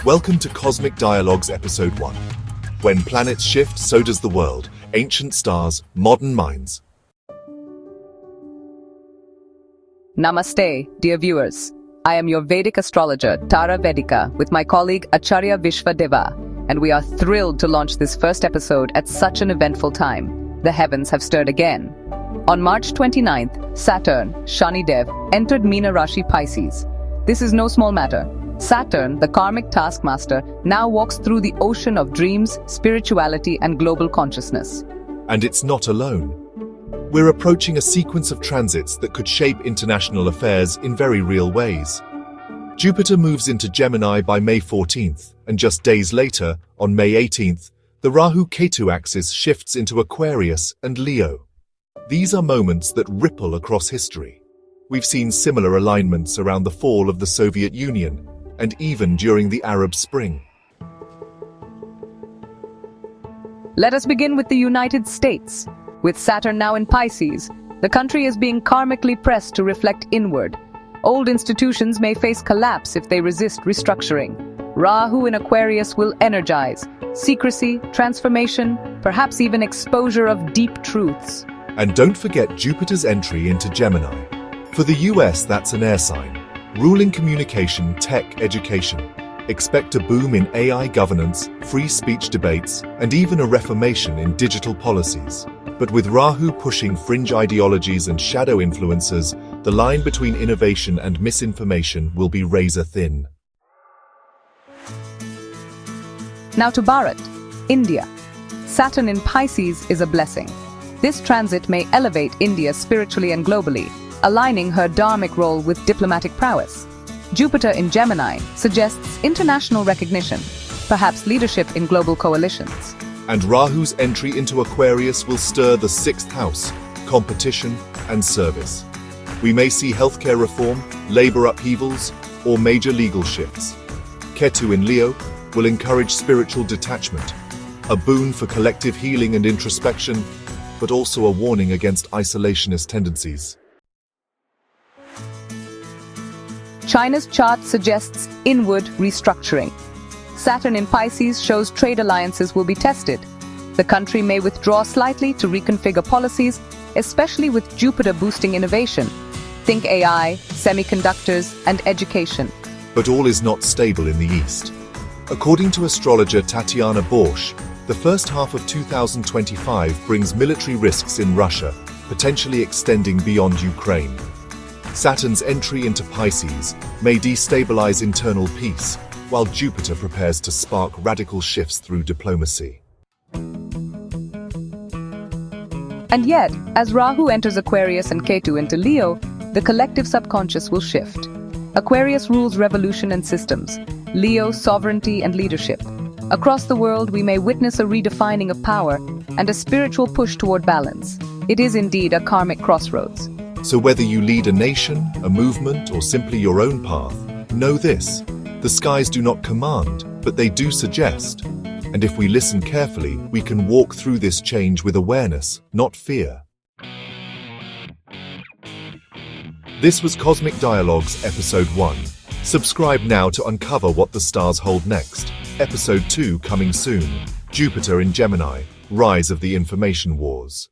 Welcome to Cosmic Dialogues Episode 1. When planets shift, so does the world. Ancient stars, modern minds. Namaste, dear viewers. I am your Vedic astrologer, Tara Vedika, with my colleague Acharya Vishvadeva, and we are thrilled to launch this first episode at such an eventful time. The heavens have stirred again. On March 29th, Saturn, Shanidev, entered Meena Rashi Pisces. This is no small matter. Saturn, the karmic taskmaster, now walks through the ocean of dreams, spirituality, and global consciousness. And it's not alone. We're approaching a sequence of transits that could shape international affairs in very real ways. Jupiter moves into Gemini by May 14th, and just days later, on May 18th, the Rahu-Ketu axis shifts into Aquarius and Leo. These are moments that ripple across history. We've seen similar alignments around the fall of the Soviet Union, and even during the Arab Spring. Let us begin with the United States. With Saturn now in Pisces, the country is being karmically pressed to reflect inward. Old institutions may face collapse if they resist restructuring. Rahu in Aquarius will energize secrecy, transformation, perhaps even exposure of deep truths. And don't forget Jupiter's entry into Gemini. For the US, that's an air sign, ruling communication, tech, education. Expect a boom in AI governance, free speech debates, and even a reformation in digital policies. But with Rahu pushing fringe ideologies and shadow influences, the line between innovation and misinformation will be razor thin. Now to Bharat, India. Saturn in Pisces is a blessing. This transit may elevate India spiritually and globally, aligning her dharmic role with diplomatic prowess. Jupiter in Gemini suggests international recognition, perhaps leadership in global coalitions. And Rahu's entry into Aquarius will stir the sixth house, competition and service. We may see healthcare reform, labor upheavals, or major legal shifts. Ketu in Leo will encourage spiritual detachment, a boon for collective healing and introspection, but also a warning against isolationist tendencies. China's chart suggests inward restructuring. Saturn in Pisces shows trade alliances will be tested. The country may withdraw slightly to reconfigure policies, especially with Jupiter boosting innovation. Think AI, semiconductors, and education. But all is not stable in the East. According to astrologer Tatiana Borsch, the first half of 2025 brings military risks in Russia, potentially extending beyond Ukraine. Saturn's entry into Pisces may destabilize internal peace, while Jupiter prepares to spark radical shifts through diplomacy. And yet, as Rahu enters Aquarius and Ketu into Leo, the collective subconscious will shift. Aquarius rules revolution and systems, Leo sovereignty and leadership. Across the world, we may witness a redefining of power and a spiritual push toward balance. It is indeed a karmic crossroads. So whether you lead a nation, a movement, or simply your own path, know this: the skies do not command, but they do suggest. And if we listen carefully, we can walk through this change with awareness, not fear. This was Cosmic Dialogues Episode 1. Subscribe now to uncover what the stars hold next. Episode 2 coming soon. Jupiter in Gemini, Rise of the Information Wars.